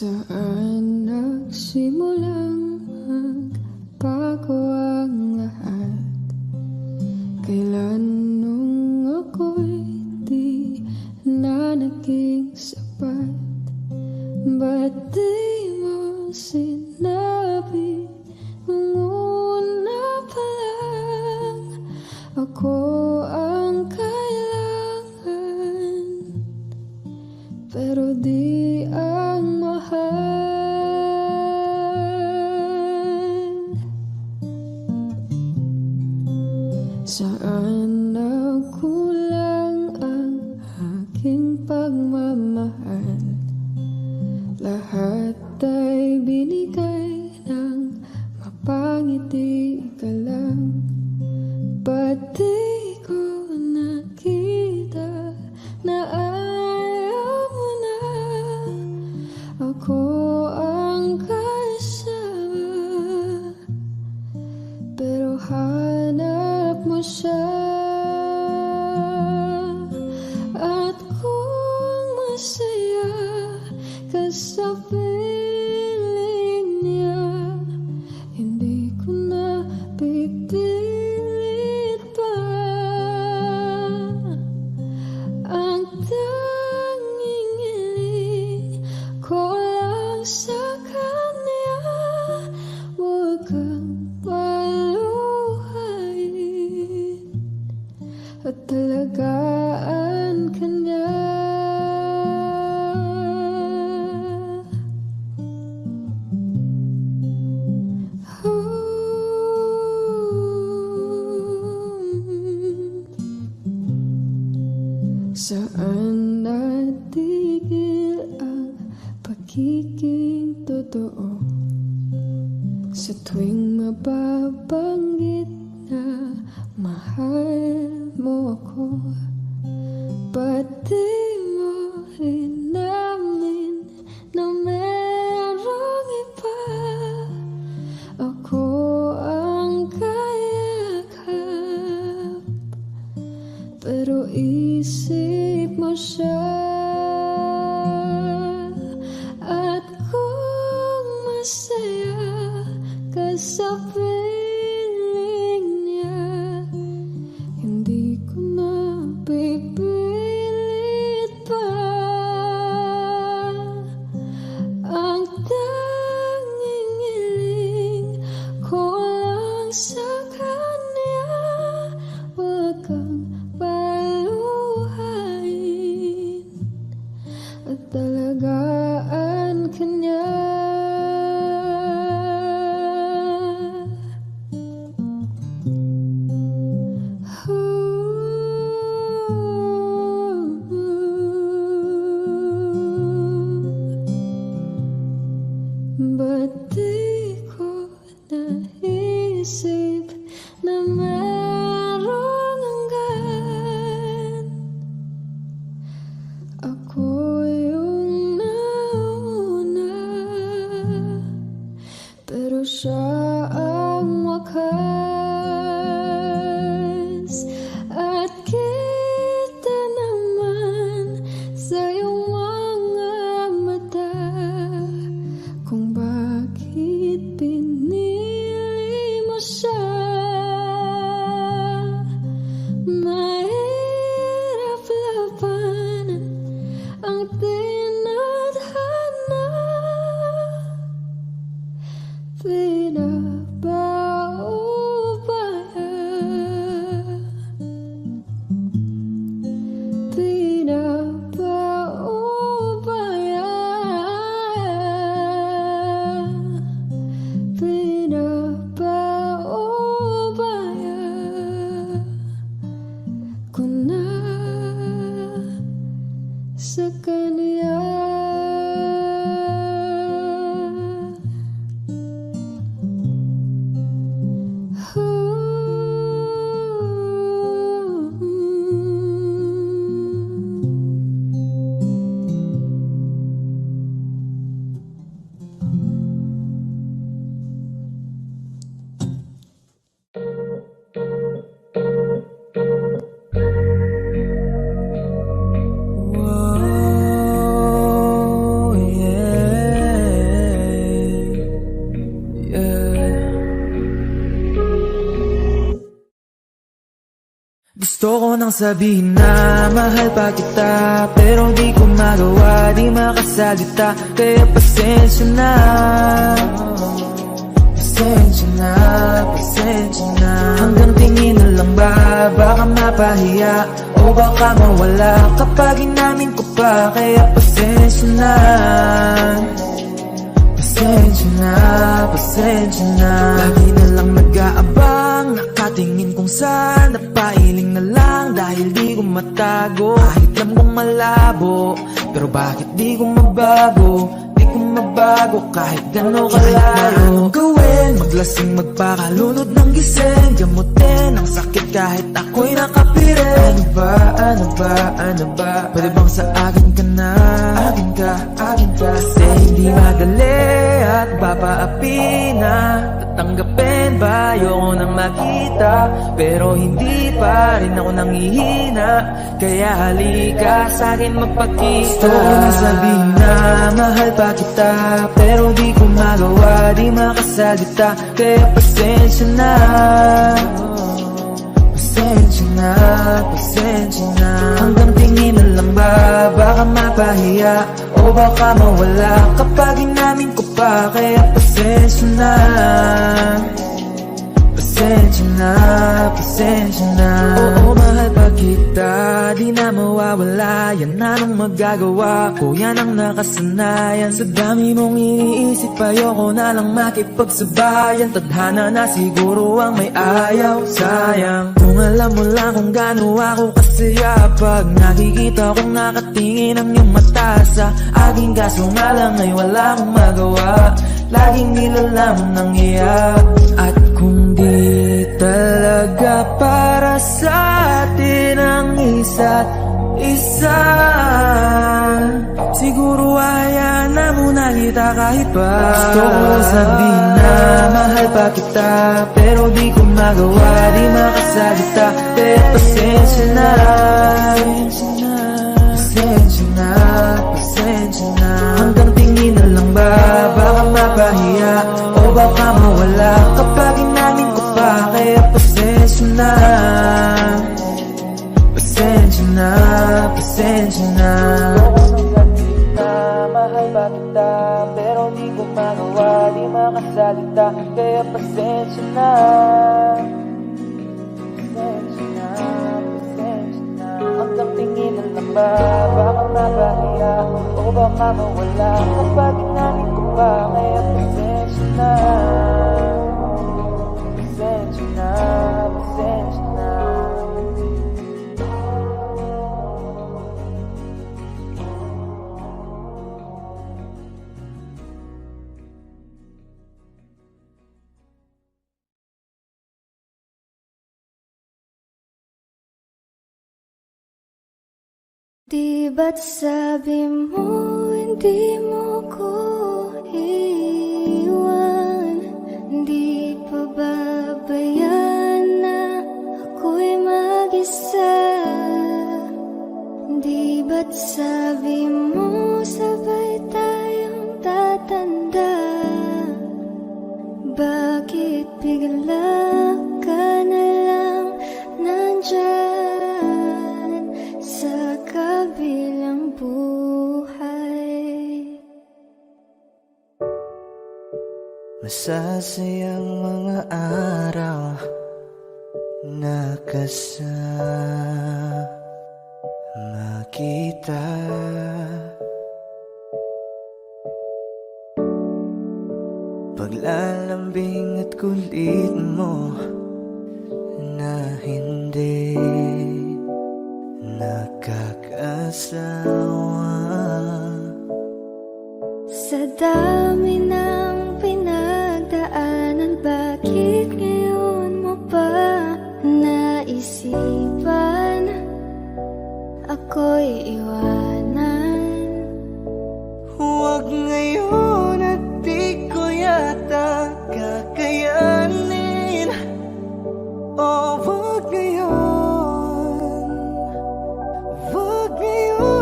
Saan nagsimulang magbago ang lahat? Kailan nung ako'y di na naging sapat? Ba't di mo sinabi nung una pa lang ako ang kailangan, pero di ang mahal? Saan nagkulang ang aking pagmamahal? Lahat ay binigay ng mapangiti ka lang. Ba't di ko nakita na ayaw mo na ako ang kasama, pero hanap mo siya? At kung masaya ka sa piling niya, hindi ko na pipilit pa. Ang tanging hiling ko lang sa kanya, huwag kang paluhain at talagaan ka niya. Saan natigil ang pagiging totoo? Sa tuwing mababanggit na mahal mo ako, ba't di mo inamin na merong iba? Ako ang kayakap, pero isip mo siya. At kung masaya ka sa piling niya, hindi ko na pipilit pa. Ang tanging hiling ko lang sa kanya, huwag kang paluhain at talagaan ka niya. Ba't di ko naisip na merong hanggan? Ako yung nauna, pero siya ang wakas. At kita naman sa iyong mga mata kung bakit pinili mo siya. Mahirap labanan ang nang sabihin na mahal pa kita, pero di ko magawa, di makasalita. Kaya pasensya na, pasensya na, pasensya na. Hanggang tingin na lang ba, baka mapahiya o baka mawala kapag inamin ko pa. Kaya pasensya na, pasensya na, pasensya na. Lagi na lang nag-aabang, nakatingin kung saan, napailing na lang dahil di ko matago. Kahit alam kong malabo, pero bakit di ko mabago? Di ko mabago kahit gano'n kalayo. Anong gawin? Maglasing, magpakalunod ng gising, gamutin ang sakit kahit ako'y nakapirin. Ano ba, ano ba, ano ba? Pwede bang sa akin ka na? Akin ka, akin ka. Kasi hindi madali at papaapi na. Tatanggapin ba? Ayoko nang makita, pero hindi pa rin ako nangihina. Kaya halika sa'kin magpakita. Gusto ko na sabihin na mahal pa kita, pero di ko magawa, di makasalita. Kaya pasensya na, pasensya na, pasensya na. Hanggang tingin na lang ba, baka mapahiya o baka mawala kapag inamin ko pa. Kaya pasensya na, pasensya na, pasensya na. Oo, mahal pa kita, di na mawawala. Yan anong magagawa ko, yan ang nakasanayan. Sa dami mong iniisip, ayoko na lang makipagsabayan. Tadhana na siguro ang may ayaw, sayang. Kung alam mo lang kung gaano ako kasaya pag nakikita kong nakatingin ang iyong mata sa aking. Kaso nga lang ay wala akong magawa, laging nilalamon ng iyak. At kung di talaga para sa atin ang isa't isa, siguro hayaan na muna kita kahit pa. Gusto ko sabihin na mahal pa kita, pero di ko magawa, di makasalita. Kaya pasensya na, pasensya na, pasensya na. Hanggang tingin na lang ba, baka mapahiya o baka mawala kapag inamin ko pa. Kaya pasensya na, pasensya na, pasensya na. Mahal ba kita, pero di ko magawa, di makasalita. Kaya pasensya na, pasensya na, pasensya na. Hanggang tingin na lang ba, baka mapahiya o baka mawala kapag inamin ko pa. Kaya pasensya na, pasensya na, pasensya na. Di ba't sabi mo hindi mo ko iwan? Di pa babayan na ako'y mag-isa? Di ba't sabi mo sabay tayong tatanda? Bakit bigla ka na lang nandyan sa kabilang buhay? Masasayang mga araw na kasama kita. Paglalambing at kulit mo na hindi nakakasawa. Sa dami ng pinagdaanan, bakit ngayon mo pa naisipan ako'y iwanan? Huwag ngayon at di ko yata kakayanin. Oh, huwag ngayon, huwag ngayon.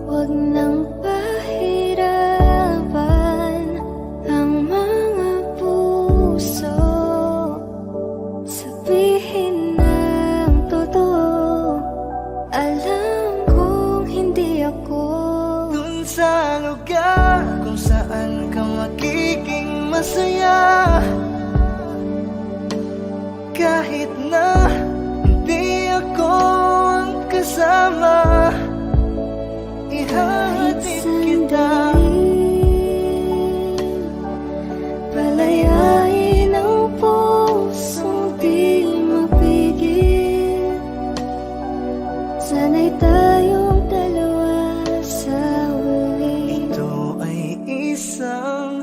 Huwag nang pahirapan ang mga puso. Sabihin ng totoo, sa lugar kung saan ka magiging masaya. Kahit na hindi ako ang kasama, ihahatid kita. Palayain ang pusong di mapigil. Sana'y tayong dalawa sa huli. Ito ay isang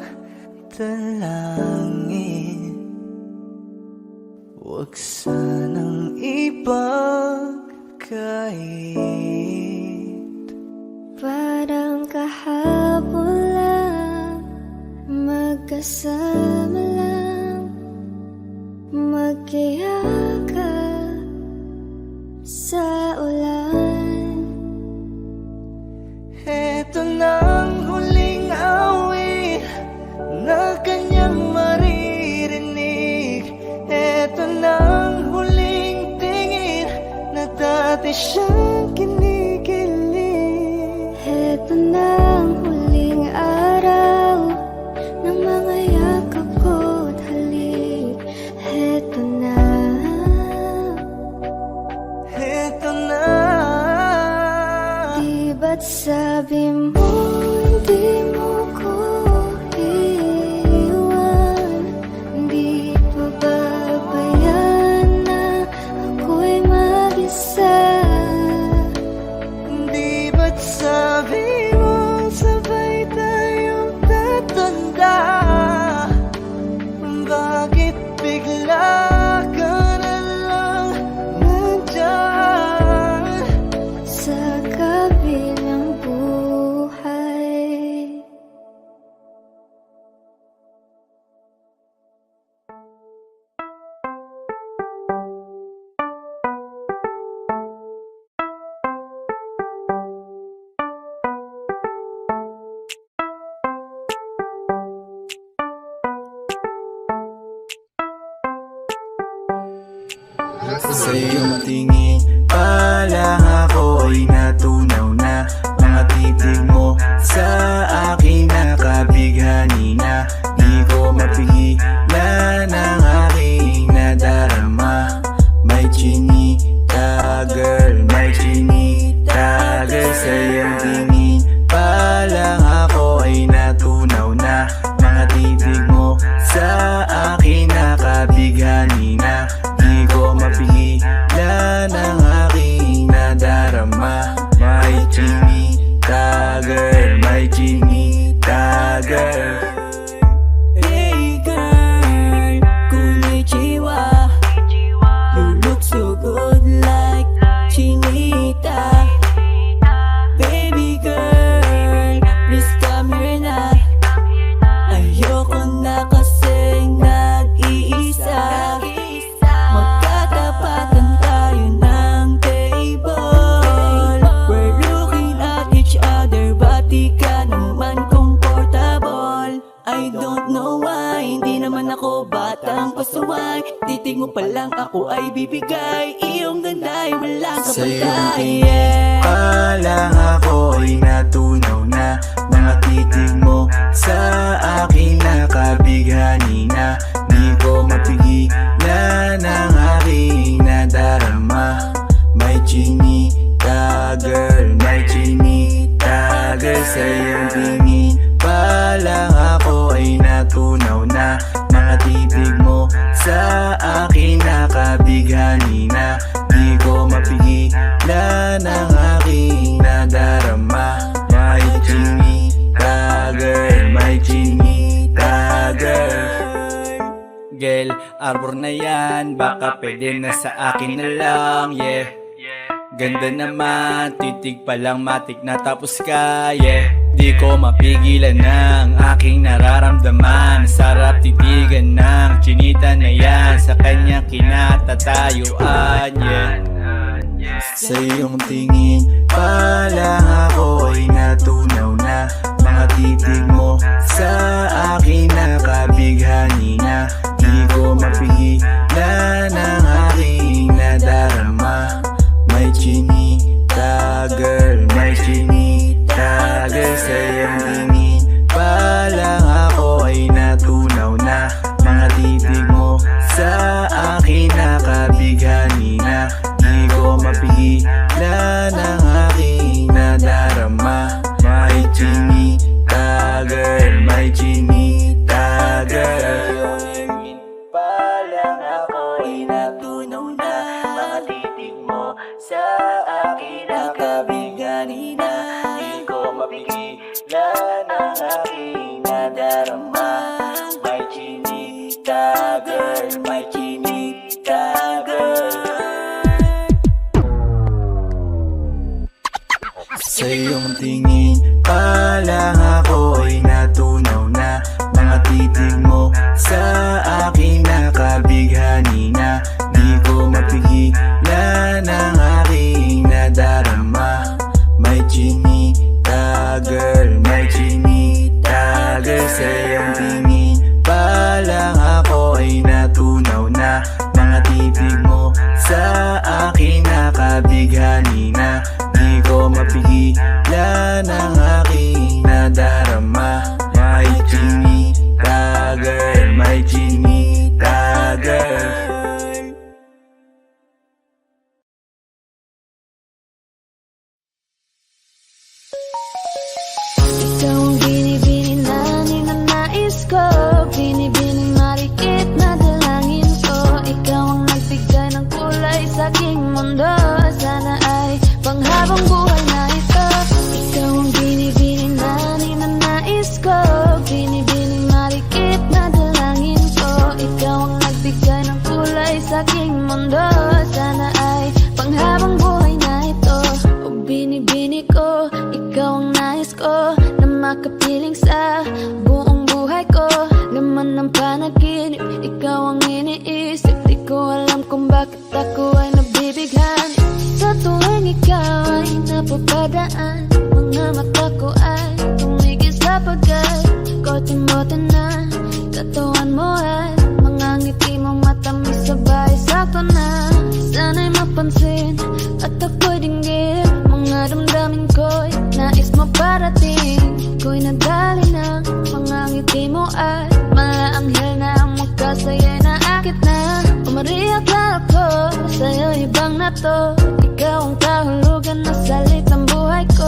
dalangin, huwag sanang ipagkait. Parang kahapon lang, magkasama lang, magkiyakap sa ulan. Eto nang huling awit na kanyang maririnig. Eto nang huling tingin na dati siyang kinikilig. Heto na ang huling araw ng mga yakap ko't halik. Heto na. Eto na. Di ba't sabi mo hindi mo ko iiwan? Di pa babayaan na ako'y mag-isa? Di ba't sabi mo sabay tayong tatanda? Bakit bigla ka na lang nandyan Sa kabilang buhay. Sa iyong tingin pa lang ako ay natunaw na. Mga titig mo sa akin nakabighani na. Di ko mapigilan ang aking nadarama. May chinita girl, may chinita girl. Sa iyong tingin pa lang ako ay natunaw na. Mga titig mo sa akin nakabighani na. Di ko mapigilan ang aking nadarama. May chinita girl, may chinita girl. Hey girl, konnichiwa. You look so good like chinita. Baby girl, please come here na. Ayoko na kasing nag-iisa. Magkatapatan tayo ng table. We're looking at each other, but di ka naman comfortable. I don't know why, hindi naman ako batang pasuway. Titig mo pa lang ako ay bibigay. Iyong ganda ay walang kapatay. Sa iyong tingin pa lang ako ay natunaw na. Mga titig mo sa akin nakabighani na. Di ko mapigilan ang aking nadarama. May chinita girl, may chinita girl. Sa iyong tingin pa lang ako ay natunaw na. Mga titig mo sa akin nakabighani na. Di ko mapigilan ang aking nadarama. May chinita girl, may chinita girl. Girl, arbor na yan, baka pwede na sa akin na lang, yeah. Ganda naman, titig pa lang matik na tapos ka, yeah. Di ko mapigilan ng aking nararamdaman. Sarap titigan ng chinita na yan sa kanyang kinatatayuan, yeah. Sa iyong tingin pa lang ako ay natunaw na. Mga titig mo sa akin nakabighani na. Di ko mapigilan ang aking nadarama. May chinita girl, may chinita girl. Sa halina. Di ko mapigilan ang aking nadarama. May chinika girl, may chinika girl. Sa iyong tingin pa lang ako ay natunaw na. Mga titig mo sa akin nakabighani na. Di ko mapigilan ang aking nadarama. May chinita girl, may chinita girl. Sa iyong tingin pa lang ako ay natunaw na. Mga titig mo sa akin nakabighani na. Di ko mapigilan ang aking nadarama. May chinita girl, may chinita girl. Ikaw ang binibini na ninanais ko, binibining marikit na dalangin ko. Ikaw ang nagbigay ng kulay sa aking mundo. Sana ay panghabang buhay na ito. Ikaw ang binibini na ninanais ko, binibining marikit na dalangin ko. Ikaw ang nagbigay ng kulay sa aking mundo. Sana ay panghabang buhay na ito. O binibini ko, ikaw ang nais ko na makapiling sa buong buhay ko. Laman ng panaginip, ikaw ang iniisip. Di ko alam kung bakit ako ay nabibighani. Sa tuwing ikaw ay napapadaan, mga mata ko ay tumigil sa pagkat kote-mote na katawan mo at mga ngiti mong matamis sabay sakto na. Sana'y mapansin at ako'y dinggin mga damdamin ko'y nais mo parating. Ko'y nadali ng mga ngiti mo at malaanghel na ang mukha sa'yo'y naakit na. Umariyak na ako sa'yo, ibang na to. Ikaw ang kahulugan na salit ng buhay ko.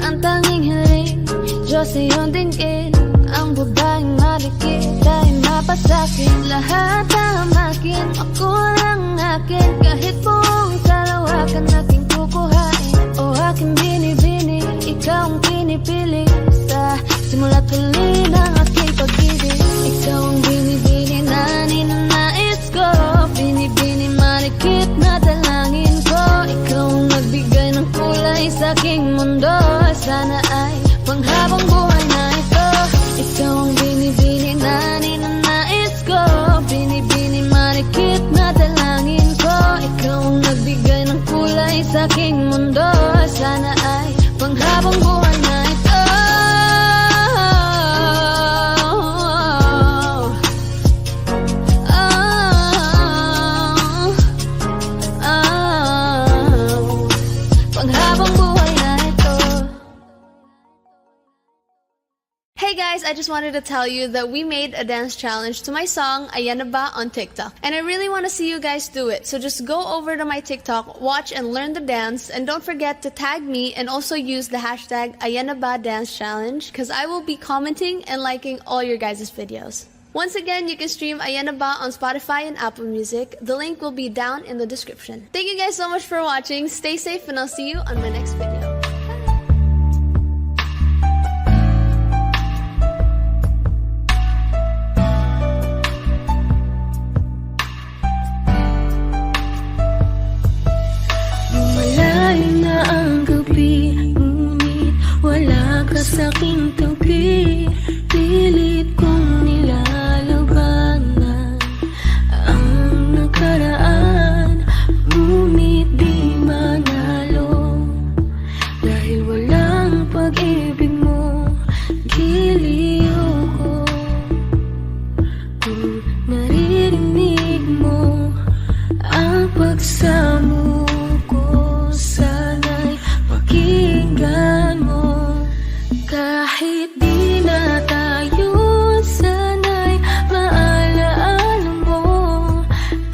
Ang tanging hiling, Diyos iyong dinggin. Ang babaeng malikit ay mapasakin. Lahat ang akin, ako lang akin. Kahit buong kalawakan aking kukuhain. O aking binibini, ikaw ang pinipili. Sa simula't huli ng aking pag-ibig. Ikaw ang binibini na ninanais ko, binibini marikit na dalangin ko. Ikaw ang nagbigay ng kulay sa aking mundo. Sana ay panghabang buhay na ito. Ikaw ang binibini na ninanais ko, binibini marikit na dalangin ko. Ikaw ang nagbigay ng kulay sa aking mundo. Sana ay panghabang buhay na ito. Panghabang buhay na ito. Hey guys, I just wanted to tell you that we made a dance challenge to my song Ayan Na Ba on TikTok. And I really want to see you guys do it. So just go over to my TikTok, watch and learn the dance, and don't forget to tag me and also use the hashtag Ayan Na Ba Dance Challenge because I will be commenting and liking all your guys' videos. Once again, you can stream Ayan Na Ba on Spotify and Apple Music. The link will be down in the description. Thank you guys so much for watching. Stay safe and I'll see you on my next video. Malayo na ang gabi, ngunit wala ka sa'king tabi. Pilit kong nilalabanan ang nakaraan, ngunit di manalo. Dahil walang pag-ibig mo, giliw ko. Kung naririnig mo ang pagsamo ko, sana'y pakinggan mo. Kahit di na tayo, sana'y maalaala mo.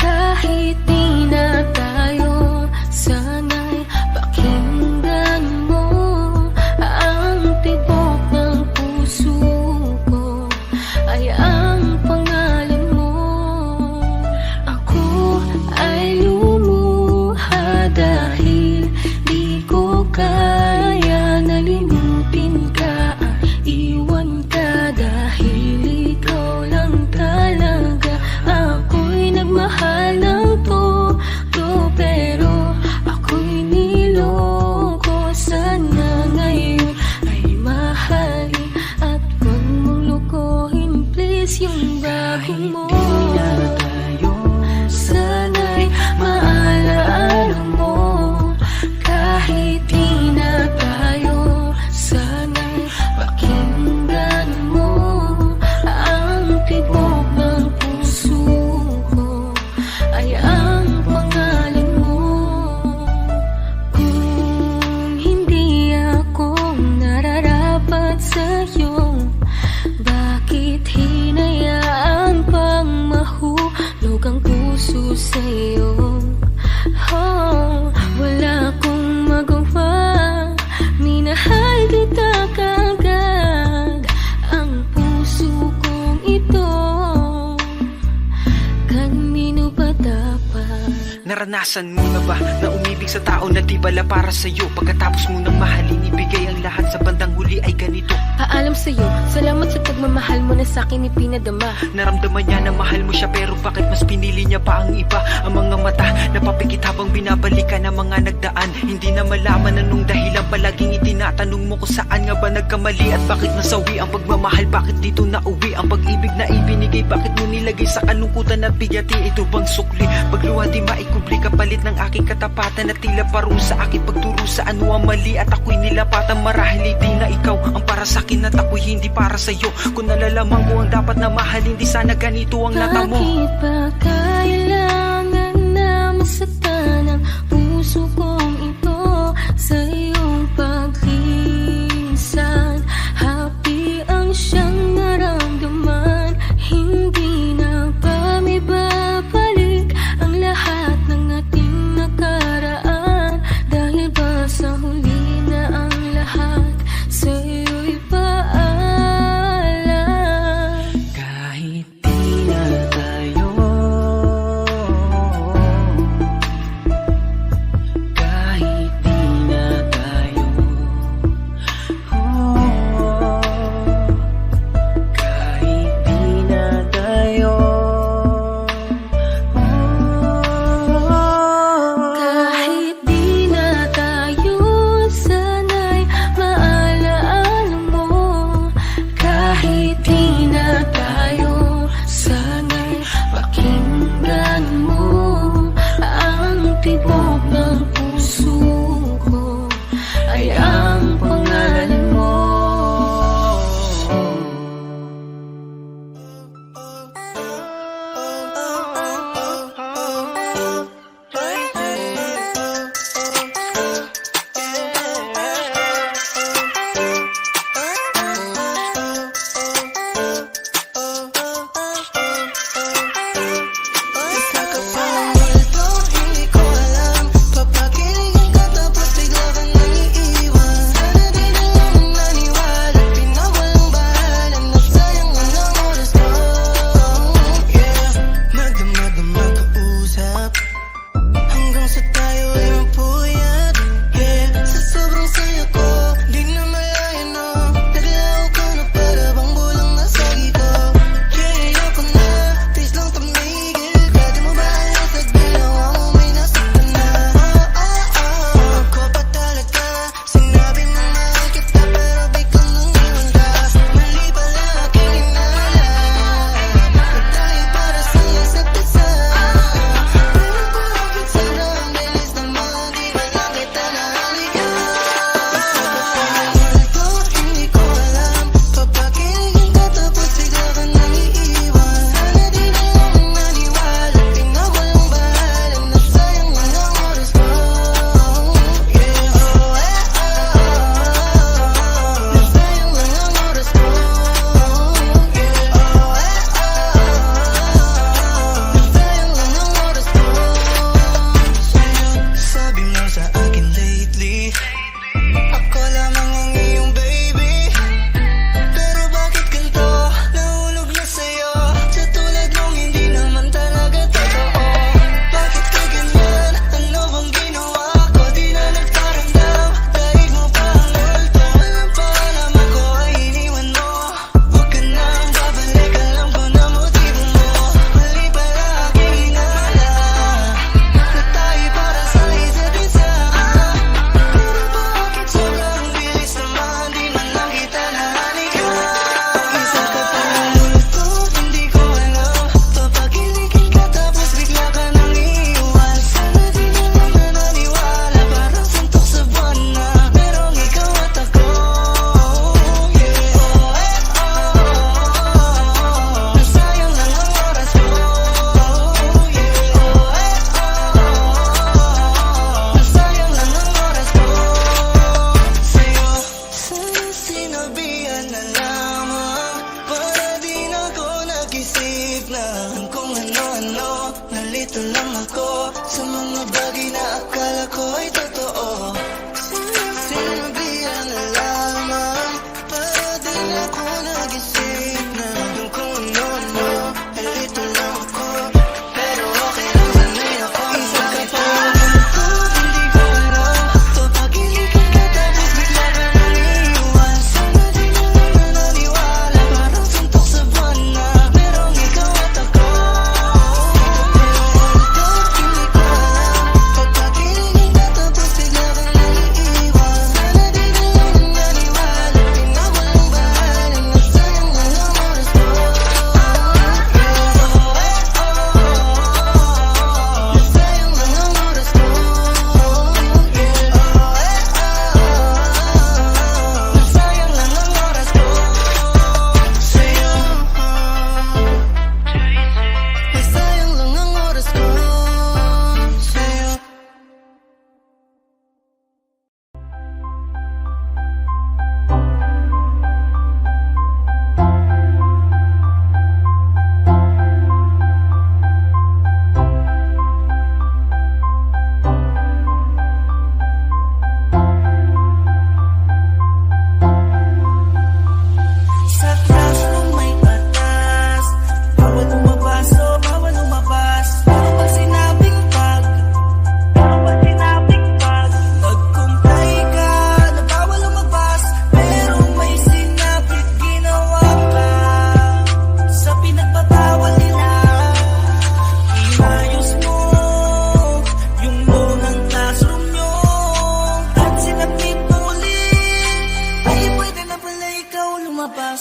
Kahit di na tayo, sana'y pakinggan mo ang tibok Naranasan mo na ba na umibig sa tao na di bala para sa'yo? Pagkatapos mo nang mahalin, ibigay ang lahat, sa bandang huli ay ganito. Paalam sa'yo, salamat sa pagmamahal mo na sa'kin ipinadama. Naramdaman niya na mahal mo siya, pero bakit mas pinili niya pa ang iba? Ang mga mata napapikit habang binabalikan ang mga nagdaan. Hindi na malaman anong dahilan, palaging itinatanong mo kung saan nga ba nagkamali. At bakit nasawi ang pagmamahal, bakit dito nauwi ang pag-ibig na ibinigay? Bakit mo nilagay sa kalungkutan at bigati? Ito bang sukli? Pagluha di maikubli, kapalit ng aking katapatan at tila parusa, aking pagturo sa ano ang mali at ako'y nilapatan. Marahil hindi na ikaw ang para sa'kin at ako'y hindi para sa'yo. Kung nalalamang mo ang dapat na mahalin, di sana ganito ang lata mo. Bakit ba kailangan na masaktan ang puso kong ito sa iyong paglisan? Happy ang siyang naramdaman, hindi na ba may babalik ang lahat ng ating nakaraan? Dahil ba sa huli na ang lahat sa iyo'y paalam? Kahit di na tayo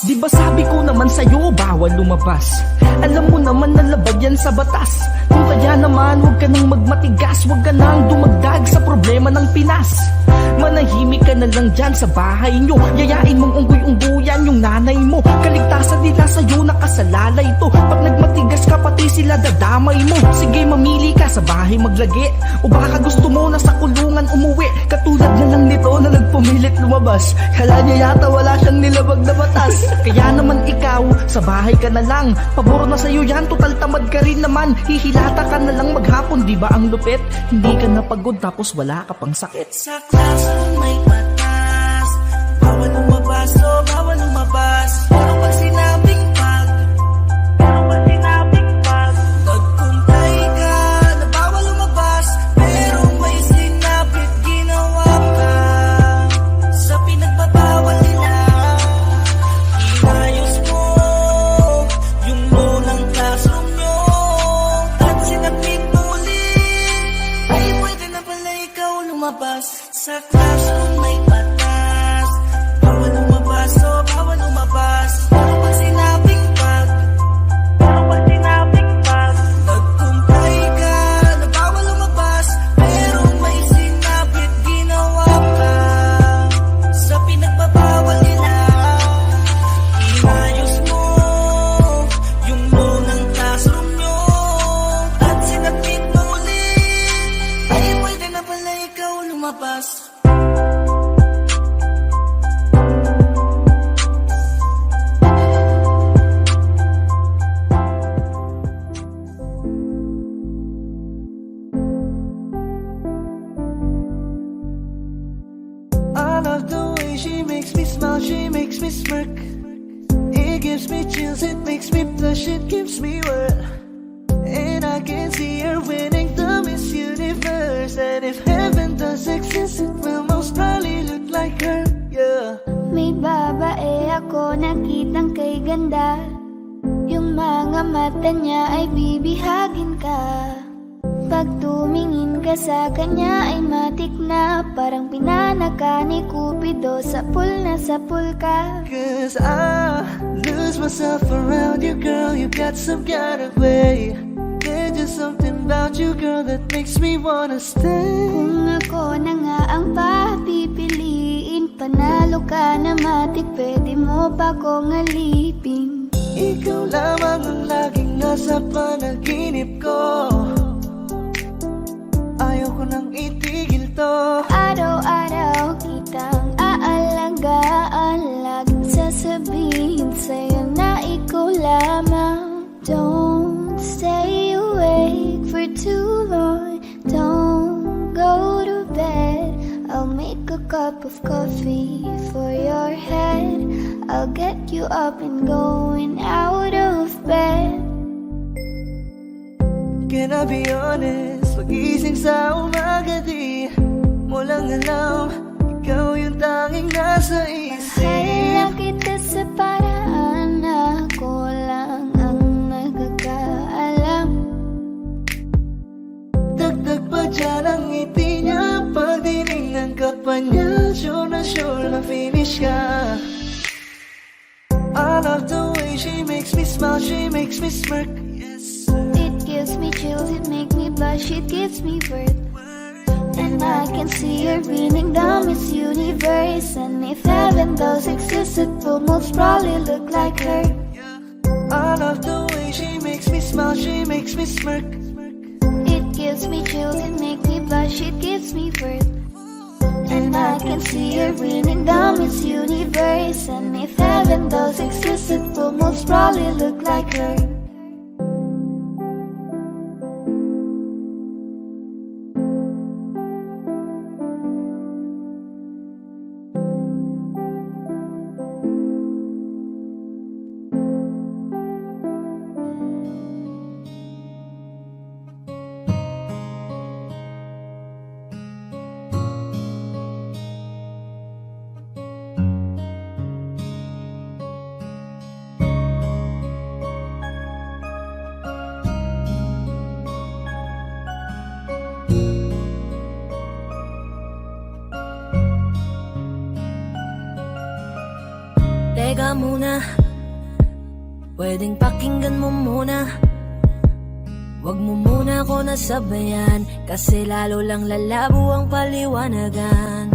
Di ba sabi ko naman sa'yo, bawal lumabas? Alam mo naman na labag yan sa batas. Kung kaya naman, huwag ka nang magmatigas. Huwag ka nang dumagdag sa problema ng Pinas. Manahimik ka na lang dyan sa bahay nyo. Yayain mong unggoy-unggoyan yung nanay mo. Kaligtasan nila sa'yo, nakasalalay to. Pag nagmatigas ka, pati sila dadamay mo. Sige, mamili ka, sa bahay maglagi. O baka gusto mo na sa kulungan umuwi. Katulad na lang nito na nagpumilit lumabas. Kala niya yata wala siyang nilabag na batas. Kaya naman ikaw, sa bahay ka na lang. Pabor na sa'yo yan, total tamad ka rin naman. Hihilata ka na lang maghapon, di ba ang lupit? Hindi ka napagod tapos wala ka pang sakit. Sa classroom may batas, bawal lumabas, so bawal lumabas. Pero pag sinabing pag nagkumpay ka na bawal lumabas, pero may sinabit ginawa ka. Sa pinagbabawal nila, inayos mo yung law ng classroom nyo. At sinabit mo ulit, ay pwede na pala ikaw lumabas. Sa classroom may batas, bawal lumabas, so bawal lumabas. Pero pag sinabing pag nagkumpay ka na bawal lumabas, pero may sinabit ginawa ka. Sa pinagbabawal nila, inayos mo yung law ng classroom nyo. At sinabit mo ulit, ay pwede na pala ikaw lumabas. I love the way she makes me smile, she makes me smirk. It gives me chills, it makes me blush, it gives me work. And I can see her winning the Miss Universe. And if heaven does exist, it will most probably look like her, yeah. May babae ako nakitang kay ganda. Yung mga mata niya ay bibihagin ka. Pag tumingin ka sa kanya ay matik na. Parang pinanaka ni Cupido, sapul na sapul ka. Cause I lose myself around you, girl. You got some kind of way. There's just something about you, girl, that makes me wanna stay. Kung ako na nga ang papipiliin, panalo ka na matik, pwede mo pa kong alipin. Ikaw lamang ang laging nasa panaginip ko. Ayaw ko nang itigil to. Araw-araw kitang aalagaan, laging sasabihin sa'yo na ikaw lamang. Don't stay awake for too long, don't go to bed. I'll make a cup of coffee for your head. I'll get you up and going out of bed. Can I be honest? Pag-ising sa umaga di mo lang alam, ikaw yung tanging nasa isip. Mahal kita sa paraan na ako lang ang nagkakaalam. Dagdag pa dyan ang ngiti niya, pag tinignan ka pa niya, sure na finish ka. I love the way she makes me smile, she makes me smirk. It gives me chills, it makes me blush, it gives me worth. And I can see her winning the Miss Universe. And if heaven does exist, it will most probably look like her. I love the way she makes me smile, she makes me smirk. It gives me chills, it makes me blush, it gives me worth. And I can see her winning the Miss Universe. And if heaven does exist, it will most probably look like her. teka muna, pwedeng pakinggan mo muna. Wag mo muna ako nasabayan, kasi lalo lang lalabo ang paliwanagan.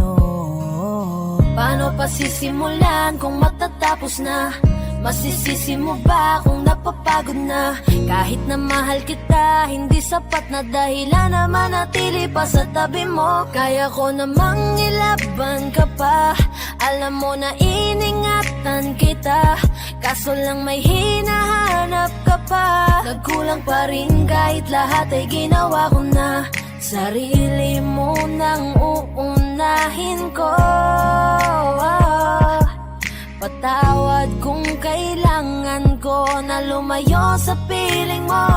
Paano pa sisimulan kung matatapos na? Masisisi mo ba kung napapagod na? Kahit na mahal kita, hindi sapat na dahilan na manatili pa sa tabi mo. Kaya ko namang ilaban ka pa, alam mo na iningatan kita, kaso lang may hinahanap ka pa. Nagkulang pa rin kahit lahat ay ginawa ko na. Sarili mo nang uunahin ko. Patawad kung kailangan ko na lumayo sa piling mo.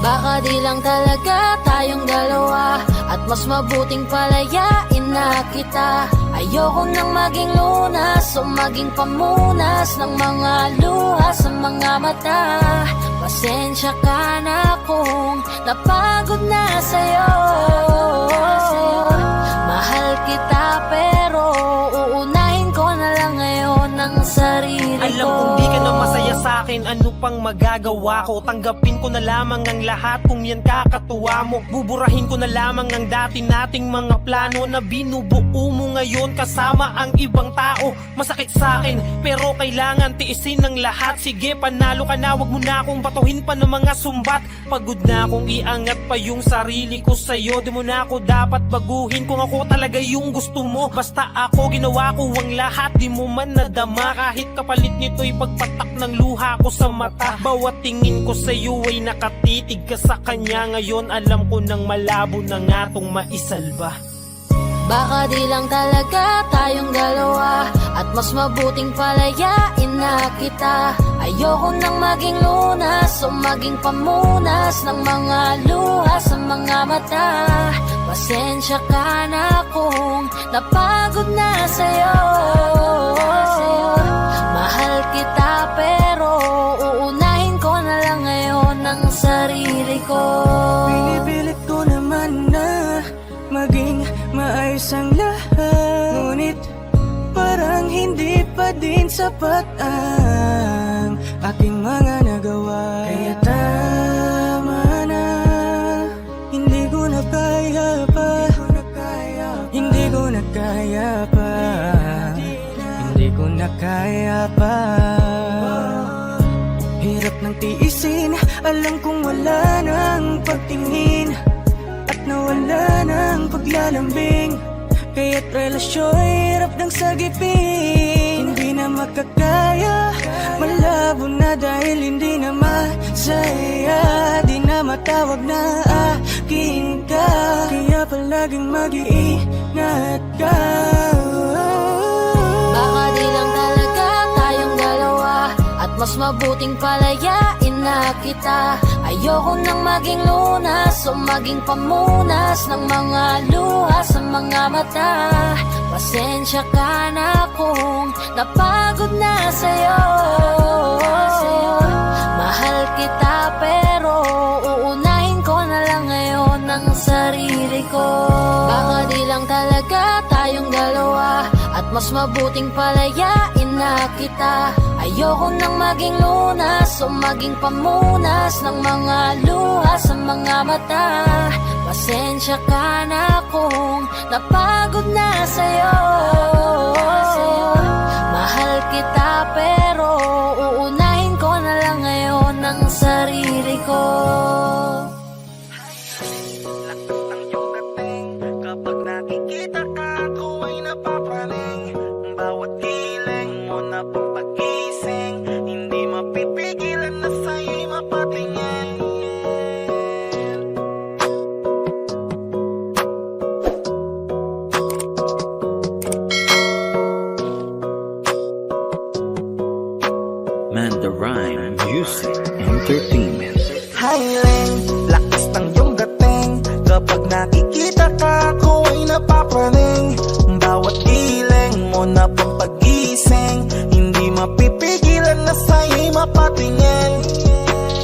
Baka di lang talaga tayong dalawa, at mas mabuting palayain na kita. Ayoko nang maging lunas o maging pamunas ng mga luha sa mga mata. Pasensya ka na kung napagod na sa'yo. Mahal kita pero uunahin ko na lang ngayon ang sarili ko. Alam kong di ka na masaya sa'kin, ano pang magagawa ko? Tanggapin ko na lamang ang lahat kung yan kakatuwa mo. Buburahin ko na lamang ang dati nating mga plano na binubuo mo ngayon kasama ang ibang tao. Masakit sa'kin pero kailangan tiisin ng lahat. Sige, panalo ka na, wag mo na akong batuhin pa ng mga sumbat. Pagod na akong iangat pa yung sarili ko sa'yo. Di mo na ako dapat baguhin kung ako talaga yung gusto mo. Basta ako ginawa ko ang lahat, di mo man nadama. Kahit kapalit nito'y pagpatak ng luha ko sa mata. Bawat tingin ko sa'yo ay nakatitig ka sa kanya. Ngayon alam ko nang malabo na nga tong maisalba. Baka di lang talaga tayong dalawa, at mas mabuting palayain na kita. Ayoko nang maging lunas o maging pamunas ng mga luha sa mga mata. Pasensya ka na kung napagod na sa'yo. Mahal kita pero uunahin ko na lang ngayon ang sarili ko. Pinipilit ko naman na maging maayos ang lahat, ngunit parang hindi pa din sapat ang aking mga nagawa. Kaya tama na, hindi ko na kaya pa, hindi ko na kaya pa, hindi ko na kaya pa. Hirap ng tiisin, alam kong wala nang pagtingin, at nawala ng paglalambing. Kaya't relasyon hirap ng sagipin. Hindi na makakaya, malabo na dahil hindi na masaya. Di na matawag na akin ka, kaya palaging mag-iingat ka. Baka di lang talaga tayong dalawa, at mas mabuting palayain na kita. Ayoko nang maging lunas o maging pamunas ng mga luha sa mga mata. Pasensya ka na kung napagod na sa'yo. Mahal kita pero uunahin ko na lang ngayon ang sarili ko. Baka di lang talaga tayong dalawa, at mas mabuting palayain na kita. Ayoko nang maging lunas o maging pamunas ng mga luha sa mga mata. Pasensya ka na kung napagod na sa'yo. Mahal kita pero uunahin ko na lang ngayon ang sarili ko. Kapag nakikita ka, ako ay napapraning. Bawat kiling mo na papagising, hindi mapipigilan na sa'yo'y mapatingin. Mandarine Music Entertainment. Highling, lakas ng iyong dating. Kapag nakikita ka, ako ay napapraning. Bawat iling mo na pampagising, hindi mapipigilan na sa'yo'y mapatingin.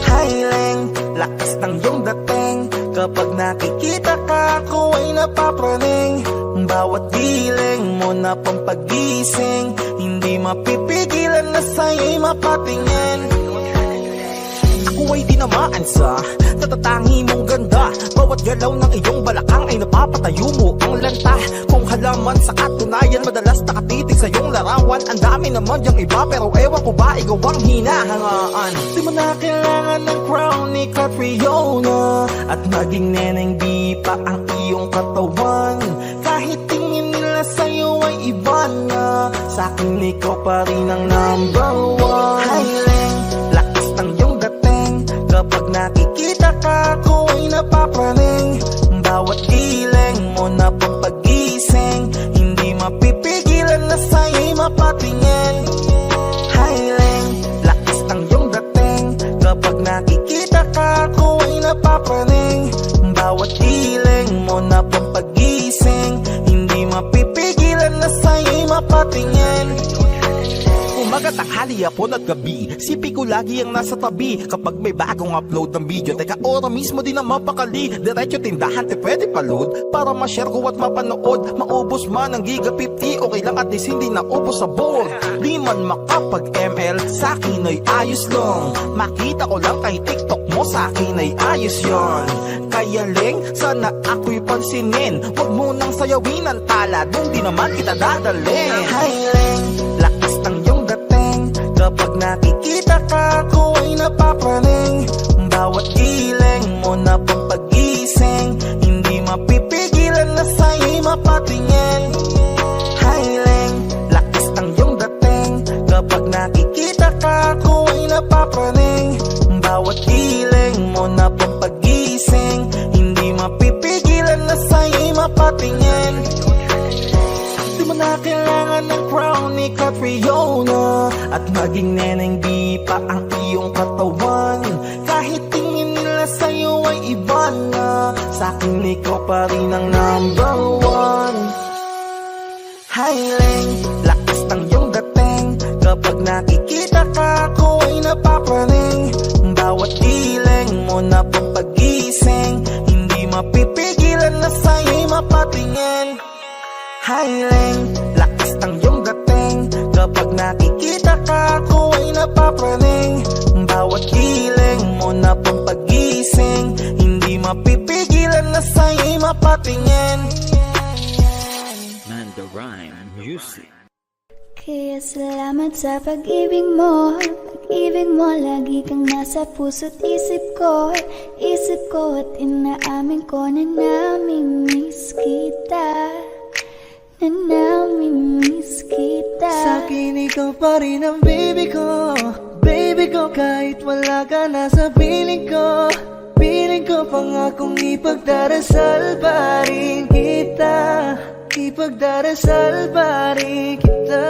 Highling, lakas ng iyong dating. Kapag nakikita ka, ako ay napapraning. Bawat Bawat giling mo na pampagising, hindi mapipigilan na sa'yo'y mapatingin. Ako ay tinamaan sa natatangi mong ganda. Bawat galaw ng iyong balakang ay napapatayo mo ang lanta. Kung halaman sa katunayan, madalas nakatitig sa iyong larawan. Ang dami naman yung iba, pero ewan ko ba ikaw ang hinahangaan. Di mo na kailangan ng crown ni Catriona, at maging neneng di pa ang iyong katawan. Kahit tingin nila sa'yo ay iba na, sa'kin ikaw pa rin ang number one. Highling, lakas ng iyong dating, kapag nakikita ka ako ay napapraning. Bawat giling mo na pampagising, hindi mapipigilan na sa'yo'y mapatingin. Highling, lakas ng iyong dating, kapag nakikita ka ako ay napapraning. Bawat giling mo na pampagising, hindi mapipigilan na sa'yo'y mapatingin. Umaga, tanghali, hapon at gabi, sipi ko lagi ang nasa tabi. Kapag may bagong upload ng video, teka ora mismo din ang mapakali. Diretso tindahan, te pwede pa-load, para ma-share ko at mapanood. Maubos man ang giga 50, okay lang at least hindi naubos sa board. Di man makapag-ML, sa'kin ay ayos lang. Makita ko lang kay TikTok mo, sa'kin ay ayos yon. Kaya Leng, sana ako'y pansinin, wag mo nang sayawin ang tala, dun di naman kita dadalhin. Hi Leng, lakas ng iyong dating, kapag nakikita ka ako ay napapraning. Bawat giling mo na pampagising, hindi mapipigilan na sa'yo'y mapatingin. Hi Leng, lakas ng iyong dating, kapag nakikita ka ako ay napapraning. Bawat giling mo na pampagising, hindi mapipigilan na sa'yo'y mapatingin. Di mo na kailangan ng crown ni Catriona, at maging neneng di pa ang iyong katawan. Kahit tingin nila sa'yo ay iba na, sa'kin ikaw pa rin ang number one. Highling, lakas ng iyong dating, kapag nakikita ka ako ay napapraning. Bawat giling mo na pampagising, hindi mapipigilan na sa'yo'y mapatingin. Highling, lakas ng iyong dating, kapag nakikita ka ako ay napapraning. Bawat giling mo na pampagising, hindi mapipigilan na sa'yo'y mapatingin. Man the Rhyme Music. Kaya salamat sa pag-ibig mo. Pag-ibig mo, lagi kang nasa puso't isip ko. Isip ko at inaamin ko na namimiss kita. Na namimiss kita. Sa'kin ikaw pa rin ang baby ko. Baby ko, kahit wala ka na sa piling ko. Piling ko pangakong ipagdarasal pa rin kita. Ipagdarasal pa rin kita.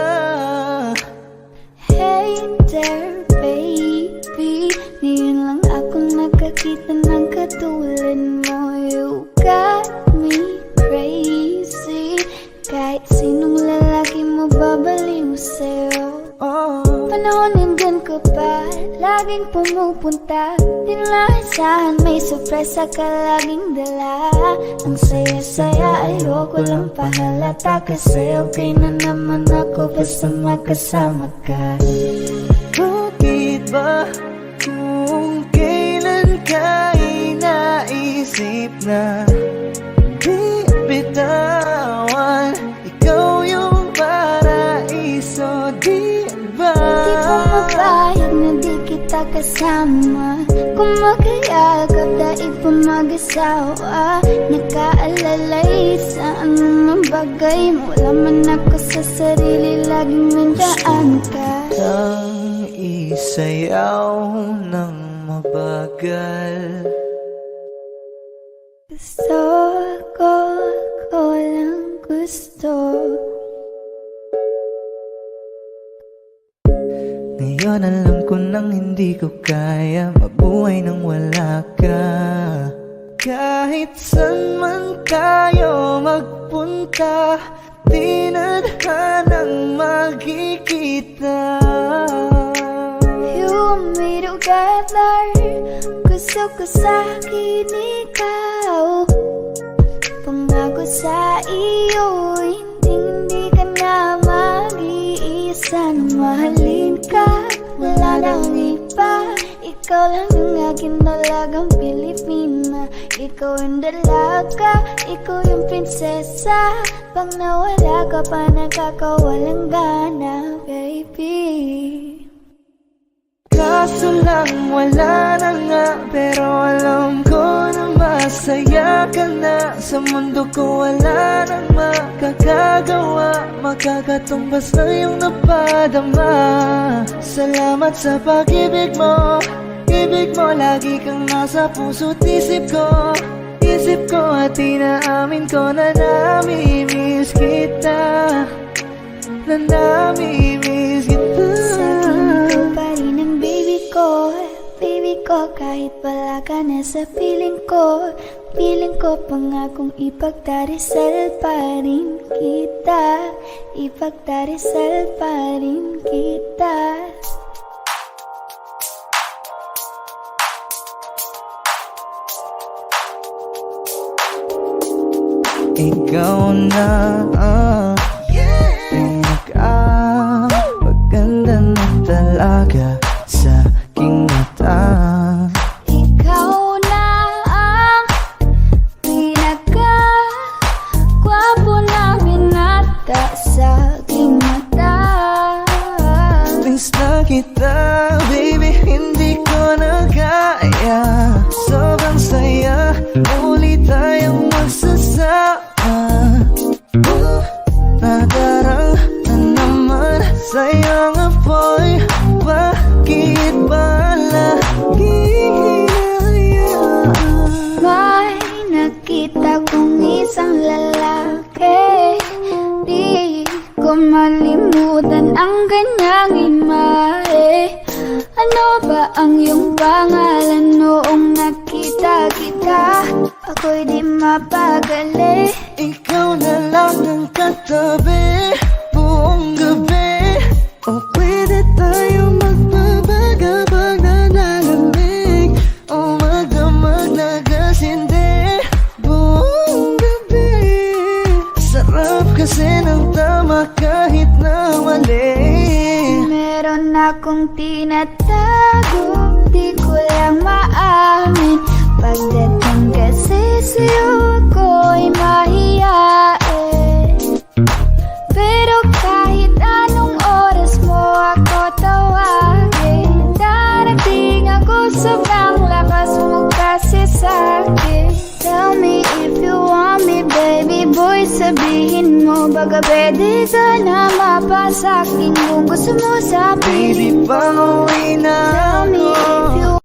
Hey there baby, ngayon lang ako nakakita ng katulad mo. You got me crazy, kahit sinong lalaki mo babaliw sa'yo. Panahon nandyan ka pa, laging pumupunta. Di naasahan, may sorpresa ka laging dala. Ang saya-saya, ayoko lang pahalata, kasi okay na naman ako basta makasama ka. Bakit ba kung kailan ka inaisip na di bitawan? Ikaw yung paraiso, di ba? Di ko mapayag na di kita kasama. Kung magkayagap, daig pa mag-asawa. Nakaalalay sa anumang bagay, wala man ako sa sarili, laging nandaan ka. Ang isayaw ng mabagal. Gusto ko lang gusto. Ngayon alam ko nang hindi ko kaya mabuhay nang wala ka. Kahit saan man tayo magpunta, di na hanang magkikita. You and me together, gusto ko sa'kin ikaw. Pangako sa iyo, walang iba. Ikaw lang ang aking dalagang Pilipina. Ikaw yung dalaga, ikaw yung prinsesa. Pag nawala ka pa, nakakawalang gana, baby. Kaso lang wala na nga, pero alam ko na masaya ka na. Sa mundo ko wala nang makakagawa, makakatumbas na yung napadama. Salamat sa pag-ibig mo, ibig mo lagi kang nasa puso't isip ko. Isip ko at inaamin ko na namimiss kita, na namimiss kita. Sa akin ikaw pa rin ang baby ko, baby ko. Kahit wala ka na sa piling ko, piling ko pangakong ipagdarasal pa rin kita, ipagdarasal pa rin kita. Ikaw na maganda na talaga sa aking mata. Ikaw na ang pinaka-gwapo namin ata sa aking mata. Miss na kita, baby, hindi ko na kaya. Sobrang saya, muli tayong magsasama. Nadarang na naman sayang apoy. Bakit ba lagi hinahayaan? May nakita kong isang lalaki, di ko malimutan ang kanyang imahe. Ano ba ang iyong pangalan noong nakita kita? Ako'y di mapagali. Ikaw na lang ang katabi buong gabi. O pwede tayo magbabaga pag nanalamig, o magdamag na gasindi buong gabi. Sarap kasi ng tama kahit na mali. Meron akong tinatago, di ko lang maamin. Pagdating kasi sa'yo ako'y mahiyain. Pero kahit anong oras mo ako tawagin, darating ako, sobrang lakas mo kasi sa'kin. Tell me if you want me, baby boy, sabihin mo. Baga pwede ka na mapasakin kung gusto mo sa Baby, piling ko. pauwi na Tell me if you